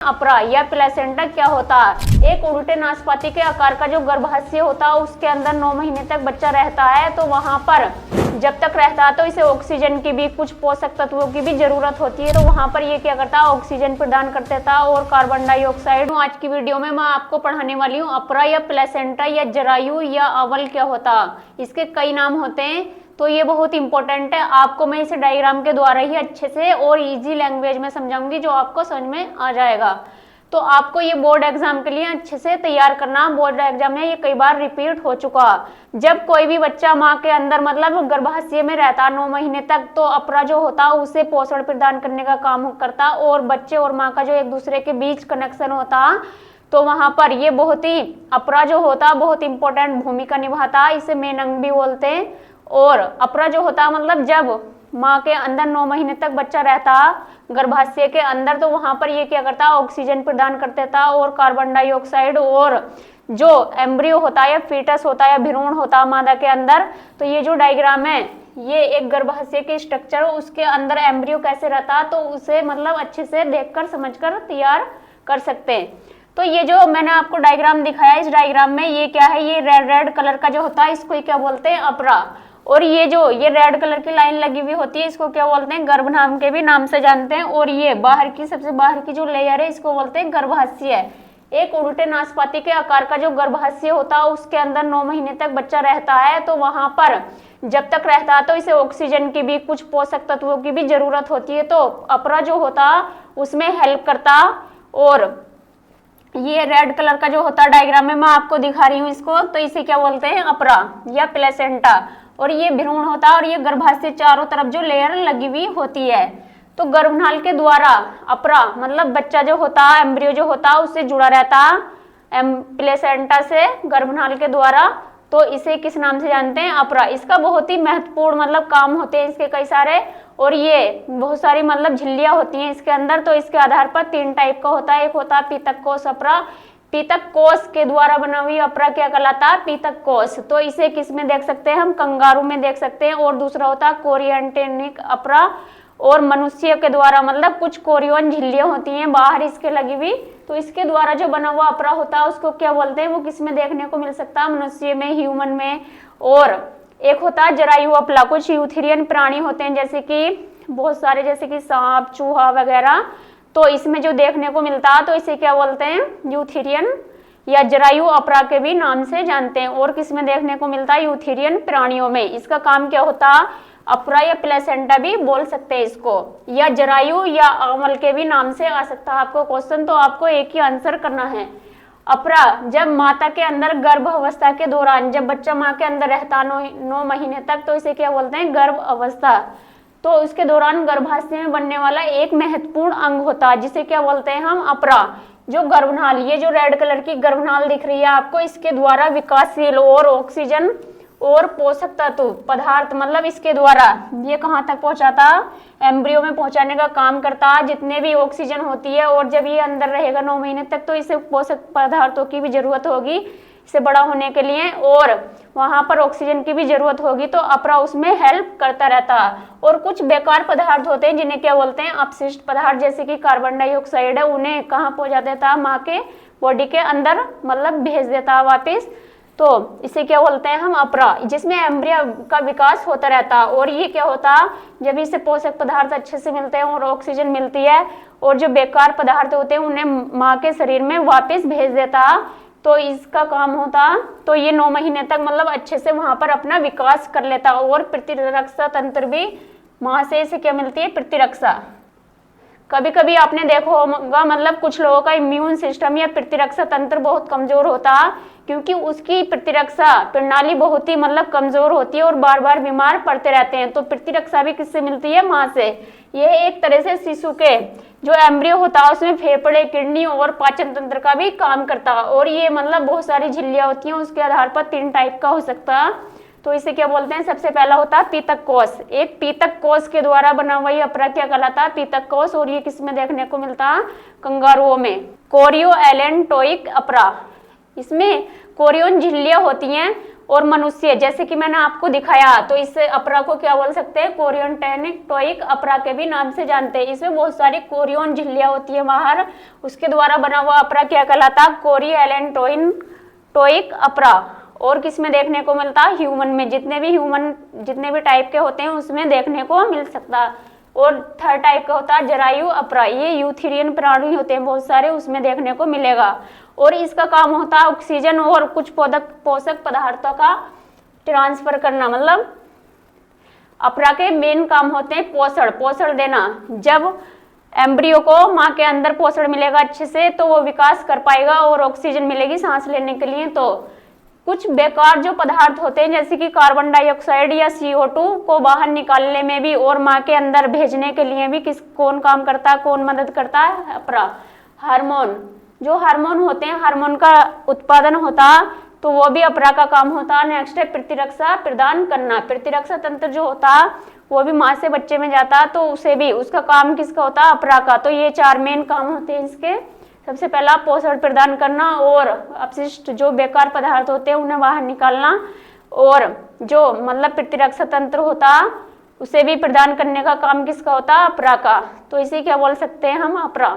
अपरा या प्लेसेंटा क्या होता है? एक उल्टे नाशपाती के आकार का जो गर्भाशय होता है उसके अंदर 9 महीने तक बच्चा रहता है। तो वहां पर जब तक रहता है तो इसे ऑक्सीजन की भी, कुछ पोषक तत्वों की भी जरूरत होती है। तो वहां पर ये क्या करता है, ऑक्सीजन प्रदान कर देता है और कार्बन डाइऑक्साइड। आज की वीडियो में मैं आपको पढ़ाने वाली हूँ अपरा या प्लेसेंटा या जरायु या अवल क्या होता है। इसके कई नाम होते हैं, तो ये बहुत इंपॉर्टेंट है। आपको मैं इसे डायग्राम के द्वारा ही अच्छे से और इजी लैंग्वेज में समझाऊंगी जो आपको समझ में आ जाएगा। तो आपको ये बोर्ड एग्जाम के लिए अच्छे से तैयार करना। बोर्ड एग्जाम में ये कई बार रिपीट हो चुका। जब कोई भी बच्चा माँ के अंदर मतलब गर्भाशय में रहता 9 महीने तक, तो अपरा जो होता उसे पोषण प्रदान करने का काम करता और बच्चे और माँ का जो एक दूसरे के बीच कनेक्शन होता, तो वहां पर ये बहुत ही अपरा जो होता बहुत इंपॉर्टेंट भूमिका निभाता। इसे मेन अंग भी बोलते हैं। और अपरा जो होता मतलब जब माँ के अंदर 9 महीने तक बच्चा रहता गर्भाशय के अंदर, तो वहां पर ये क्या करता, ऑक्सीजन प्रदान कर देता और कार्बन डाइऑक्साइड। और जो एम्ब्रियो होता है या फीटस होता है या भ्रूण होता मादा के अंदर, तो ये जो डायग्राम है ये एक गर्भाशय के स्ट्रक्चर, उसके अंदर एम्ब्रियो कैसे रहता, तो उसे मतलब अच्छे से देखकर समझकर तैयार कर सकते हैं। तो ये जो मैंने आपको डायग्राम दिखाया, इस डायग्राम में ये क्या है, ये रेड रेड कलर का जो होता है इसको क्या बोलते हैं, अपरा। और ये जो ये रेड कलर की लाइन लगी हुई होती है इसको क्या बोलते हैं, गर्भनाम के भी नाम से जानते हैं। और ये बाहर की, सबसे बाहर की जो लेयर है इसको बोलते हैं गर्भाशय। एक उल्टे नाशपाती के आकार का जो गर्भाशय होता है उसके अंदर 9 महीने तक बच्चा रहता है। तो वहां पर जब तक रहता है तो इसे ऑक्सीजन की भी, कुछ पोषक तत्वों की भी जरूरत होती है। तो अपरा जो होता उसमें हेल्प करता। और ये रेड कलर का जो होता डायग्राम में मैं आपको दिखा रही हूँ इसको, तो इसे क्या बोलते हैं, अपरा या प्लेसेंटा। और ये भ्रूण होता है और ये गर्भाशय चारों तरफ जो लेयर लगी हुई होती है। तो गर्भनाल के द्वारा अपरा मतलब बच्चा जो होता है, एम्ब्रियो जो होता है उससे जुड़ा रहता प्लेसेंटा से गर्भनाल के द्वारा। तो इसे किस नाम से जानते हैं, अपरा। इसका बहुत ही महत्वपूर्ण मतलब काम होते हैं इसके कई सारे। और ये बहुत सारी मतलब झिल्लियां होती हैं इसके अंदर। तो इसके आधार पर 3 टाइप का होता है। एक होता है पीतक कोष अपरा। पीतक कोष के द्वारा बना हुई अपरा क्या कहलाता है, पीतक कोष। तो इसे किस में देख सकते हैं हम, कंगारू में देख सकते हैं। और दूसरा होता है कोरियंटेनिक अपरा। और मनुष्य के द्वारा मतलब कुछ कोरियन झिल्लियां होती हैं बाहर इसके लगी हुई, तो इसके द्वारा जो बना हुआ अपरा होता है उसको क्या बोलते हैं, वो किस में देखने को मिल सकता है, मनुष्य में, ह्यूमन में। और एक होता है जरायु अपला। कुछ यूथेरियन प्राणी होते हैं जैसे कि बहुत सारे, जैसे कि सांप, चूहा वगैरह, तो इसमें जो देखने को मिलता है तो इसे क्या बोलते हैं, यूथेरियन या जरायु अपरा के भी नाम से जानते हैं। और किस में देखने को मिलता है, यूथेरियन प्राणियों में। इसका काम क्या होता है, अपरा या प्लेसेंटा भी बोल सकते हैं इसको, या जरायु या अमल के भी नाम से आ सकता है आपको क्वेश्चन। तो आपको एक ही आंसर करना है। अपरा जब माता के अंदर गर्भ अवस्था के दौरान, जब बच्चा माँ के अंदर रहता 9 महीने तक, तो इसे क्या बोलते हैं, गर्भ अवस्था। तो उसके दौरान गर्भाशय में बनने वाला एक महत्वपूर्ण अंग होता है जिसे क्या बोलते हैं हम, अपरा। जो गर्भनाल, ये जो रेड कलर की गर्भनाल दिख रही है आपको, इसके द्वारा विकासशील और ऑक्सीजन और पोषक तत्व पदार्थ मतलब इसके द्वारा ये कहाँ तक पहुंचाता, एम्ब्रियो में पहुंचाने का काम करता। जितने भी ऑक्सीजन होती है, और जब ये अंदर रहेगा 9 महीने तक तो इसे पोषक पदार्थों की भी जरूरत होगी इसे बड़ा होने के लिए, और वहां पर ऑक्सीजन की भी जरूरत होगी। तो अपरा उसमें हेल्प करता रहता। और कुछ बेकार पदार्थ होते हैं जिन्हें क्या बोलते हैं, अपशिष्ट पदार्थ, जैसे कि कार्बन डाइऑक्साइड है, उन्हें कहाँ पहुंचा देता है, माँ के बॉडी के अंदर मतलब भेज देता है वापिस। तो इसे क्या बोलते हैं हम, अपरा, जिसमें एम्ब्रियो का विकास होता रहता है। और ये क्या होता, जब इसे पोषक पदार्थ अच्छे से मिलते हैं और ऑक्सीजन मिलती है, और जो बेकार पदार्थ होते हैं उन्हें माँ के शरीर में वापस भेज देता। तो इसका काम होता, तो ये 9 महीने तक मतलब अच्छे से वहां पर अपना विकास कर लेता। और प्रतिरक्षा तंत्र भी माँ से इसे क्या मिलती है, प्रतिरक्षा। कभी कभी आपने देखा होगा मतलब कुछ लोगों का इम्यून सिस्टम या प्रतिरक्षा तंत्र बहुत कमजोर होता है, क्योंकि उसकी प्रतिरक्षा प्रणाली बहुत ही मतलब कमजोर होती है और बार बार बीमार पड़ते रहते हैं। तो प्रतिरक्षा भी किससे मिलती है, माँ से। यह एक तरह से शिशु के जो एम्ब्रियो होता है उसमें फेफड़े, किडनी और पाचन तंत्र का भी काम करता है। और ये मतलब बहुत सारी झिल्लियां होती हैं, उसके आधार पर 3 टाइप का हो सकता है। तो इसे क्या बोलते हैं, सबसे पहला होता है पीतक कोष। एक पीतक कोष के द्वारा बना हुआ ये अपरा क्या कहलाता है, पीतक कोष। और ये किस में देखने को मिलता है, कंगारुओं में, कोरियो एलेंटोइक अपरा। इसमें कोरियन झिल्लियां होती हैं और मनुष्य, जैसे कि मैंने आपको दिखाया, तो इस अपरा को क्या बोल सकते हैं, कोरियोनटेनिक अपरा के भी नाम से जानते हैं। इसमें बहुत सारी कोरियन झिल्लियां होती है बाहर, उसके द्वारा बना हुआ अपरा क्या कहलाता, कोरियोनटेनिक अपरा। और किस में देखने को मिलता है, ह्यूमन में, जितने भी टाइप के होते हैं उसमें देखने को मिल सकता। और थर्ड टाइप का होता है जरायु अपरा, ये यूथेरियन प्राणी होते हैं बहुत सारे, उसमें देखने को मिलेगा। और इसका काम होता है ऑक्सीजन और कुछ पोषक पदार्थों का ट्रांसफर करना। मतलब अपरा के मेन काम होते हैं पोषण देना। जब एम्ब्रियो को माँ के अंदर पोषण मिलेगा अच्छे से, तो वो विकास कर पाएगा और ऑक्सीजन मिलेगी सांस लेने के लिए। तो कुछ बेकार जो पदार्थ होते हैं जैसे कि कार्बन डाइऑक्साइड या CO2 को बाहर निकालने में भी और माँ के अंदर भेजने के लिए भी कौन काम करता है, कौन मदद करता है, अपरा। हार्मोन, जो हार्मोन होते हैं, हार्मोन का उत्पादन होता, तो वो भी अपरा का काम होता। नेक्स्ट है प्रतिरक्षा प्रदान करना। प्रतिरक्षा तंत्र जो होता वो भी माँ से बच्चे में जाता, तो उसे भी, उसका काम किसका होता, अपरा का। तो ये 4 मेन काम होते हैं इसके। सबसे पहला पोषण प्रदान करना और अपशिष्ट जो बेकार पदार्थ होते हैं उन्हें बाहर निकालना, और जो मतलब प्रतिरक्षा तंत्र होता उसे भी प्रदान करने का काम किसका होता, अपरा का। तो इसे क्या बोल सकते हैं हम, अपरा।